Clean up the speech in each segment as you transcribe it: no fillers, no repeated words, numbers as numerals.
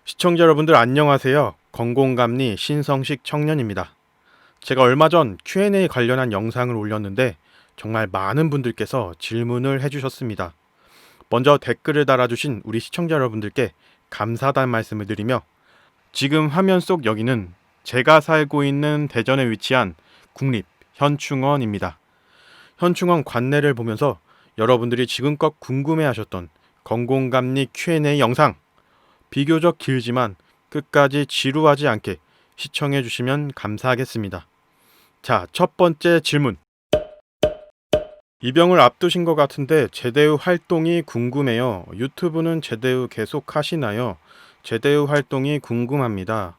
시청자 여러분들 안녕하세요. 건공감리 신성식 청년입니다. 제가 얼마 전 Q&A 관련한 영상을 올렸는데 정말 많은 분들께서 질문을 해주셨습니다. 먼저 댓글을 달아주신 우리 시청자 여러분들께 감사하다는 말씀을 드리며 지금 화면 속 여기는 제가 살고 있는 대전에 위치한 국립 현충원입니다. 현충원 관내를 보면서 여러분들이 지금껏 궁금해하셨던 건공감리 Q&A 영상 비교적 길지만 끝까지 지루하지 않게 시청해 주시면 감사하겠습니다. 자, 첫 번째 질문. 입영을 앞두신 것 같은데 제대 후 활동이 궁금해요. 유튜브는 제대 후 계속 하시나요? 제대 후 활동이 궁금합니다.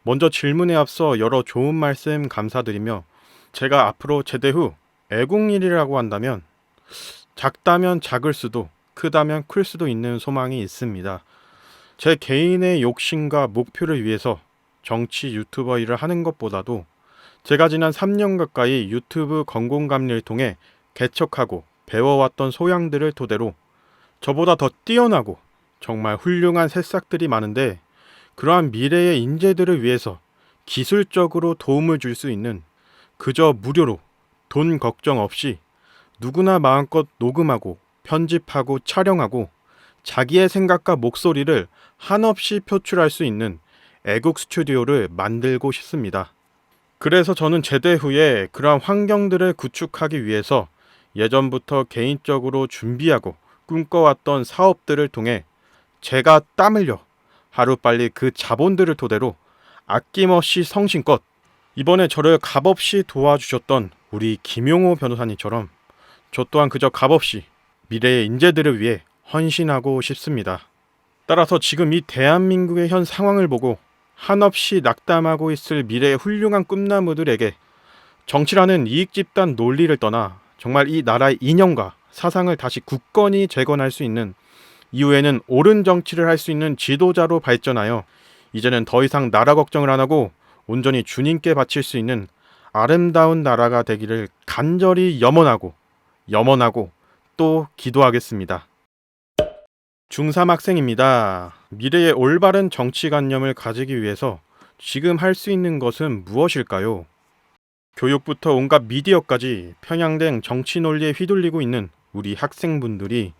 먼저 질문에 앞서 여러 좋은 말씀 감사드리며 제가 앞으로 제대 후 애국일이라고 한다면 작다면 작을 수도 크다면 클 수도 있는 소망이 있습니다. 제 개인의 욕심과 목표를 위해서 정치 유튜버 일을 하는 것보다도 제가 지난 3년 가까이 유튜브 건공감리를 통해 개척하고 배워왔던 소양들을 토대로 저보다 더 뛰어나고 정말 훌륭한 새싹들이 많은데 그러한 미래의 인재들을 위해서 기술적으로 도움을 줄 수 있는 그저 무료로 돈 걱정 없이 누구나 마음껏 녹음하고 편집하고 촬영하고 자기의 생각과 목소리를 한없이 표출할 수 있는 애국 스튜디오를 만들고 싶습니다. 그래서 저는 제대 후에 그러한 환경들을 구축하기 위해서 예전부터 개인적으로 준비하고 꿈꿔왔던 사업들을 통해 제가 땀 흘려 하루빨리 그 자본들을 토대로 아낌없이 성심껏 이번에 저를 값없이 도와주셨던 우리 김용호 변호사님처럼 저 또한 그저 값없이 미래의 인재들을 위해 헌신하고 싶습니다. 따라서 지금 이 대한민국의 현 상황을 보고 한없이 낙담하고 있을 미래의 훌륭한 꿈나무들에게 정치라는 이익집단 논리를 떠나 정말 이 나라의 이념과 사상을 다시 굳건히 재건할 수 있는 이후에는 옳은 정치를 할 수 있는 지도자로 발전하여 이제는 더 이상 나라 걱정을 안 하고 온전히 주님께 바칠 수 있는 아름다운 나라가 되기를 간절히 염원하고 또 기도하겠습니다. 중3 학생입니다. 미래의 올바른 정치관념을 가지기 위해서 지금 할 수 있는 것은 무엇일까요? 교육부터 온갖 미디어까지 편향된 정치 논리에 휘둘리고 있는 우리 학생분들이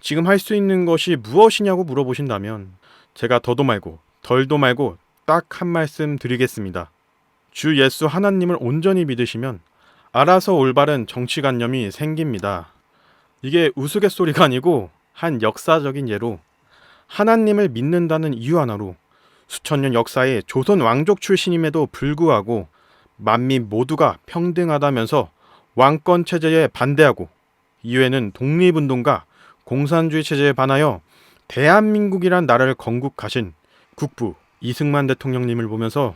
지금 할 수 있는 것이 무엇이냐고 물어보신다면 제가 더도 말고 덜도 말고 딱 한 말씀 드리겠습니다. 주 예수 하나님을 온전히 믿으시면 알아서 올바른 정치관념이 생깁니다. 이게 우스갯소리가 아니고 한 역사적인 예로 하나님을 믿는다는 이유 하나로 수천 년 역사의 조선 왕족 출신임에도 불구하고 만민 모두가 평등하다면서 왕권 체제에 반대하고 이후에는 독립운동가 공산주의 체제에 반하여 대한민국이란 나라를 건국하신 국부 이승만 대통령님을 보면서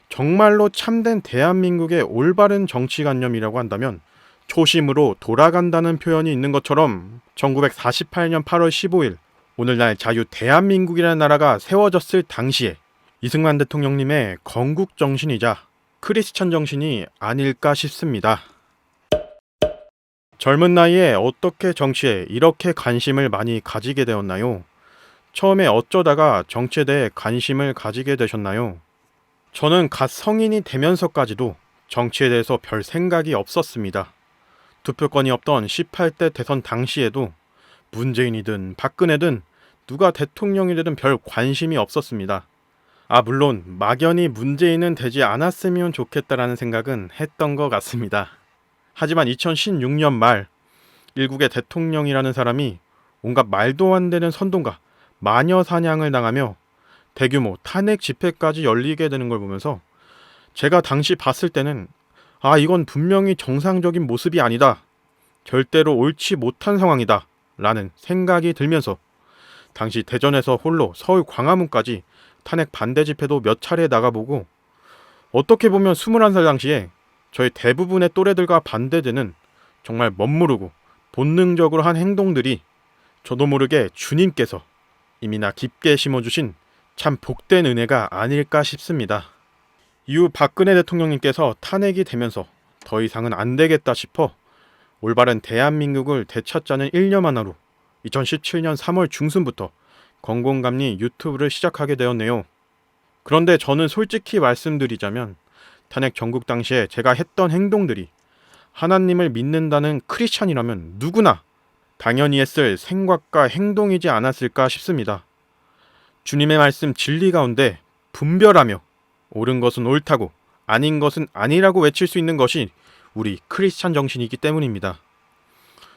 정말로 참된 대한민국의 올바른 정치관념이라고 한다면 초심으로 돌아간다는 표현이 있는 것처럼 1948년 8월 15일 오늘날 자유 대한민국이라는 나라가 세워졌을 당시에 이승만 대통령님의 건국 정신이자 크리스천 정신이 아닐까 싶습니다. 젊은 나이에 어떻게 정치에 이렇게 관심을 많이 가지게 되었나요? 처음에 어쩌다가 정치에 대해 관심을 가지게 되셨나요? 저는 갓 성인이 되면서까지도 정치에 대해서 별 생각이 없었습니다. 투표권이 없던 18대 대선 당시에도 문재인이든 박근혜든 누가 대통령이 되든 별 관심이 없었습니다. 물론 막연히 문재인은 되지 않았으면 좋겠다라는 생각은 했던 것 같습니다. 하지만 2016년 말 일국의 대통령이라는 사람이 온갖 말도 안 되는 선동과 마녀 사냥을 당하며 대규모 탄핵 집회까지 열리게 되는 걸 보면서 제가 당시 봤을 때는 이건 분명히 정상적인 모습이 아니다. 절대로 옳지 못한 상황이다. 라는 생각이 들면서 당시 대전에서 홀로 서울 광화문까지 탄핵 반대 집회도 몇 차례 나가보고 어떻게 보면 21살 당시에 저희 대부분의 또래들과 반대되는 정말 멋모르고 본능적으로 한 행동들이 저도 모르게 주님께서 이미나 깊게 심어주신 참 복된 은혜가 아닐까 싶습니다. 이후 박근혜 대통령님께서 탄핵이 되면서 더 이상은 안 되겠다 싶어 올바른 대한민국을 되찾자는 일념 하나로 2017년 3월 중순부터 건공감리 유튜브를 시작하게 되었네요. 그런데 저는 솔직히 말씀드리자면 탄핵 전국 당시에 제가 했던 행동들이 하나님을 믿는다는 크리스찬이라면 누구나 당연히 했을 생각과 행동이지 않았을까 싶습니다. 주님의 말씀 진리 가운데 분별하며 옳은 것은 옳다고 아닌 것은 아니라고 외칠 수 있는 것이 우리 크리스찬 정신이기 때문입니다.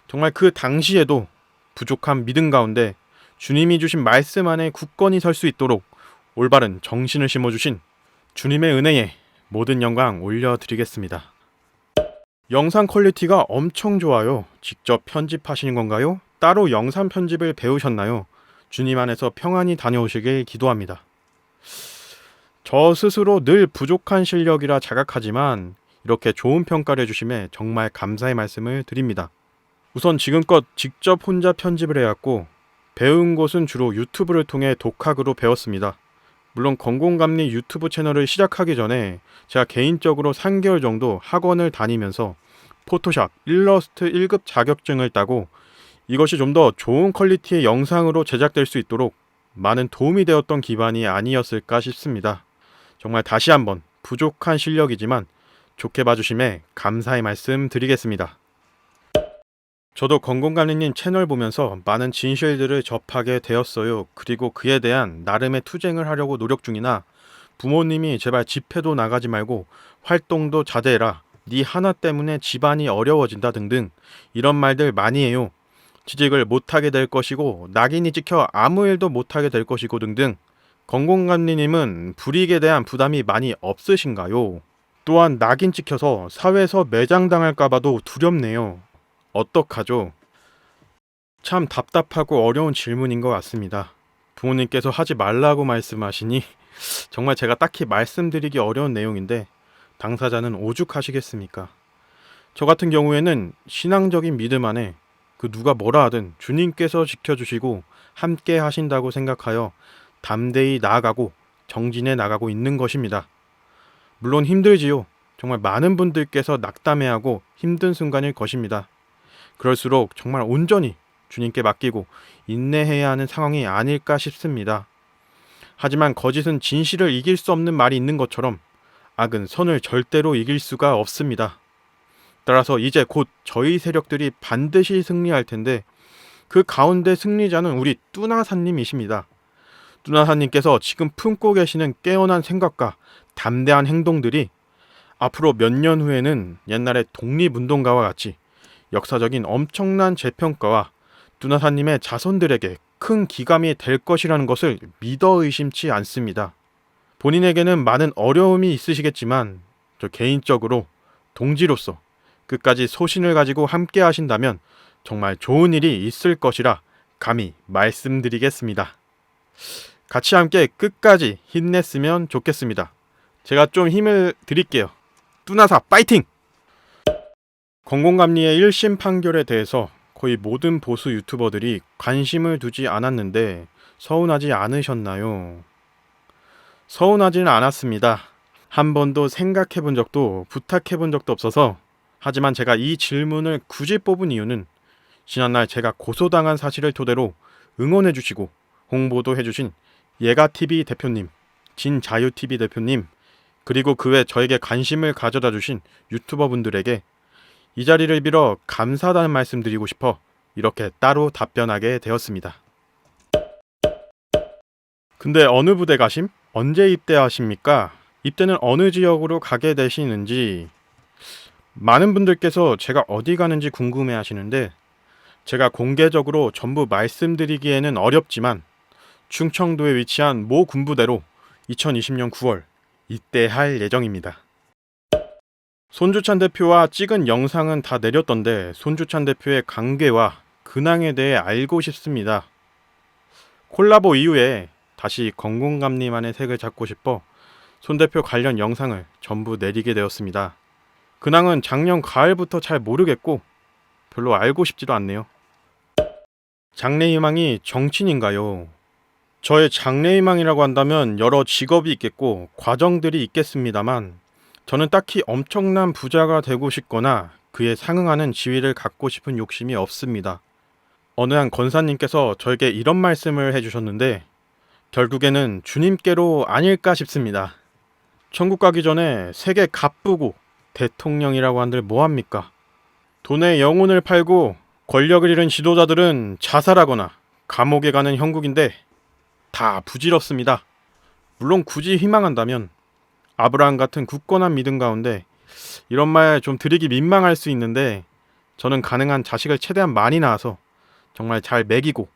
정말 그 당시에도 부족한 믿음 가운데 주님이 주신 말씀 안에 굳건히 설 수 있도록 올바른 정신을 심어주신 주님의 은혜에 모든 영광 올려드리겠습니다. 영상 퀄리티가 엄청 좋아요. 직접 편집하시는 건가요? 따로 영상 편집을 배우셨나요? 주님 안에서 평안히 다녀오시길 기도합니다. 저 스스로 늘 부족한 실력이라 자각하지만 이렇게 좋은 평가를 해주심에 정말 감사의 말씀을 드립니다. 우선 지금껏 직접 혼자 편집을 해왔고 배운 것은 주로 유튜브를 통해 독학으로 배웠습니다. 물론 건공감리 유튜브 채널을 시작하기 전에 제가 개인적으로 3개월 정도 학원을 다니면서 포토샵, 일러스트 1급 자격증을 따고 이것이 좀 더 좋은 퀄리티의 영상으로 제작될 수 있도록 많은 도움이 되었던 기반이 아니었을까 싶습니다. 정말 다시 한번 부족한 실력이지만 좋게 봐주심에 감사의 말씀 드리겠습니다. 저도 건공감리님 채널 보면서 많은 진실들을 접하게 되었어요. 그리고 그에 대한 나름의 투쟁을 하려고 노력 중이나 부모님이 제발 집회도 나가지 말고 활동도 자제해라. 네 하나 때문에 집안이 어려워진다 등등 이런 말들 많이 해요. 취직을 못하게 될 것이고 낙인이 찍혀 아무 일도 못하게 될 것이고 등등. 건공감리님은 불이익에 대한 부담이 많이 없으신가요? 또한 낙인 찍혀서 사회에서 매장당할까봐도 두렵네요. 어떡하죠? 참 답답하고 어려운 질문인 것 같습니다. 부모님께서 하지 말라고 말씀하시니 정말 제가 딱히 말씀드리기 어려운 내용인데 당사자는 오죽하시겠습니까? 저 같은 경우에는 신앙적인 믿음 안에 그 누가 뭐라 하든 주님께서 지켜주시고 함께 하신다고 생각하여 담대히 나아가고 정진해 나가고 있는 것입니다. 물론 힘들지요. 정말 많은 분들께서 낙담해하고 힘든 순간일 것입니다. 그럴수록 정말 온전히 주님께 맡기고 인내해야 하는 상황이 아닐까 싶습니다. 하지만 거짓은 진실을 이길 수 없는 말이 있는 것처럼 악은 선을 절대로 이길 수가 없습니다. 따라서 이제 곧 저희 세력들이 반드시 승리할 텐데 그 가운데 승리자는 우리 뚜나사님이십니다. 뚜나사님께서 지금 품고 계시는 깨어난 생각과 담대한 행동들이 앞으로 몇 년 후에는 옛날의 독립운동가와 같이 역사적인 엄청난 재평가와 뚜나사님의 자손들에게 큰 기감이 될 것이라는 것을 믿어 의심치 않습니다. 본인에게는 많은 어려움이 있으시겠지만 저 개인적으로 동지로서 끝까지 소신을 가지고 함께 하신다면 정말 좋은 일이 있을 것이라 감히 말씀드리겠습니다. 같이 함께 끝까지 힘냈으면 좋겠습니다. 제가 좀 힘을 드릴게요. 뚜나사 파이팅! 건공감리의 1심 판결에 대해서 거의 모든 보수 유튜버들이 관심을 두지 않았는데 서운하지 않으셨나요? 서운하지는 않았습니다. 한 번도 생각해 본 적도 부탁해 본 적도 없어서 하지만 제가 이 질문을 굳이 뽑은 이유는 지난날 제가 고소당한 사실을 토대로 응원해 주시고 홍보도 해주신 예가TV 대표님, 진자유TV 대표님 그리고 그 외 저에게 관심을 가져다 주신 유튜버분들에게 이 자리를 빌어 감사하다는 말씀 드리고 싶어 이렇게 따로 답변하게 되었습니다. 근데 어느 부대 가심? 언제 입대하십니까? 입대는 어느 지역으로 가게 되시는지 많은 분들께서 제가 어디 가는지 궁금해 하시는데 제가 공개적으로 전부 말씀드리기에는 어렵지만 충청도에 위치한 모 군부대로 2020년 9월 입대할 예정입니다. 손주찬 대표와 찍은 영상은 다 내렸던데 손주찬 대표의 관계와 근황에 대해 알고 싶습니다. 콜라보 이후에 다시 건공감리만의 색을 잡고 싶어 손 대표 관련 영상을 전부 내리게 되었습니다. 근황은 작년 가을부터 잘 모르겠고 별로 알고 싶지도 않네요. 장래희망이 정치인인가요? 저의 장래희망이라고 한다면 여러 직업이 있겠고 과정들이 있겠습니다만 저는 딱히 엄청난 부자가 되고 싶거나 그에 상응하는 지위를 갖고 싶은 욕심이 없습니다. 어느 한 권사님께서 저에게 이런 말씀을 해주셨는데 결국에는 주님께로 아닐까 싶습니다. 천국 가기 전에 세계 갑부고 대통령이라고 한들 뭐합니까? 돈에 영혼을 팔고 권력을 잃은 지도자들은 자살하거나 감옥에 가는 형국인데 다 부질없습니다. 물론 굳이 희망한다면 아브라함 같은 굳건한 믿음 가운데 이런 말 좀 드리기 민망할 수 있는데 저는 가능한 자식을 최대한 많이 낳아서 정말 잘 먹이고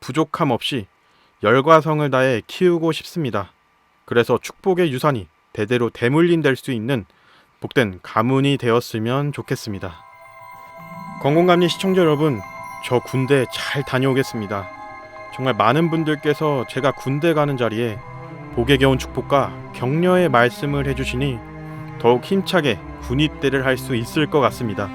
부족함 없이 열과 성을 다해 키우고 싶습니다. 그래서 축복의 유산이 대대로 대물림될 수 있는 복된 가문이 되었으면 좋겠습니다. 건공감리 시청자 여러분, 저 군대 잘 다녀오겠습니다. 정말 많은 분들께서 제가 군대 가는 자리에 복에 겨운 축복과 격려의 말씀을 해주시니 더욱 힘차게 군입대를 할 수 있을 것 같습니다.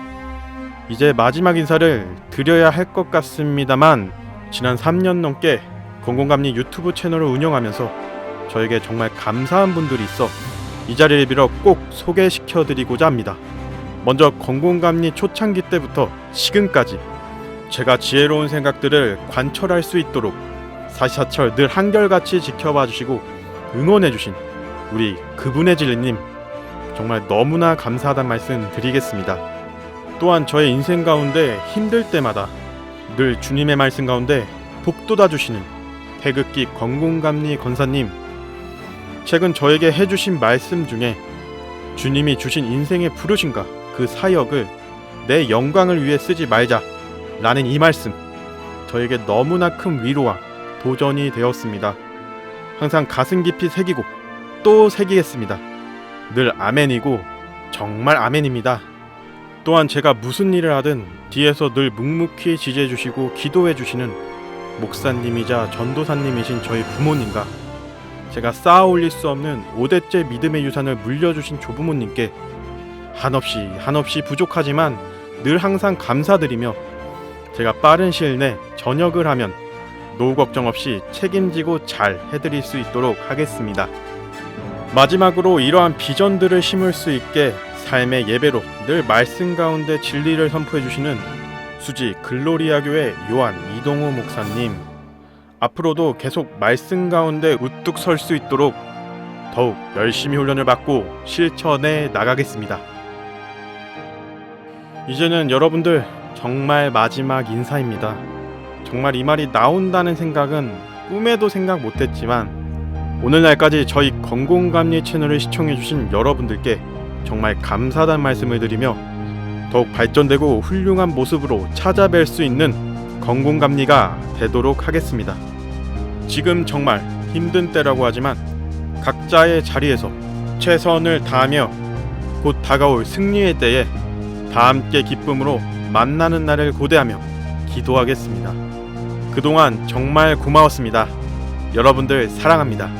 이제 마지막 인사를 드려야 할 것 같습니다만 지난 3년 넘게 건공감리 유튜브 채널을 운영하면서 저에게 정말 감사한 분들이 있어 이 자리를 빌어 꼭 소개시켜드리고자 합니다. 먼저 건공감리 초창기 때부터 지금까지 제가 지혜로운 생각들을 관철할 수 있도록 사시사철 늘 한결같이 지켜봐 주시고 응원해 주신 우리 그분의 진리님 정말 너무나 감사하다는 말씀 드리겠습니다. 또한 저의 인생 가운데 힘들 때마다 늘 주님의 말씀 가운데 복돋아 주시는 태극기 건공감리 권사님, 최근 저에게 해주신 말씀 중에 주님이 주신 인생의 부르심과 그 사역을 내 영광을 위해 쓰지 말자 라는 이 말씀, 저에게 너무나 큰 위로와 도전이 되었습니다. 항상 가슴 깊이 새기고 또 새기겠습니다. 늘 아멘이고 정말 아멘입니다. 또한 제가 무슨 일을 하든 뒤에서 늘 묵묵히 지지해 주시고 기도해 주시는 목사님이자 전도사님이신 저희 부모님과 제가 쌓아 올릴 수 없는 5대째 믿음의 유산을 물려주신 조부모님께 한없이 부족하지만 늘 항상 감사드리며 제가 빠른 시일 내 전역을 하면 노후 걱정 없이 책임지고 잘 해드릴 수 있도록 하겠습니다. 마지막으로 이러한 비전들을 심을 수 있게 삶의 예배로 늘 말씀 가운데 진리를 선포해 주시는 수지 글로리아 교회 요한 이동호 목사님, 앞으로도 계속 말씀 가운데 우뚝 설 수 있도록 더욱 열심히 훈련을 받고 실천해 나가겠습니다. 이제는 여러분들 정말 마지막 인사입니다. 정말 이 말이 나온다는 생각은 꿈에도 생각 못했지만 오늘날까지 저희 건공감리 채널을 시청해주신 여러분들께 정말 감사하다는 말씀을 드리며 더욱 발전되고 훌륭한 모습으로 찾아뵐 수 있는 건공감리가 되도록 하겠습니다. 지금 정말 힘든 때라고 하지만 각자의 자리에서 최선을 다하며 곧 다가올 승리의 때에 다 함께 기쁨으로 만나는 날을 고대하며 기도하겠습니다. 그동안 정말 고마웠습니다. 여러분들 사랑합니다.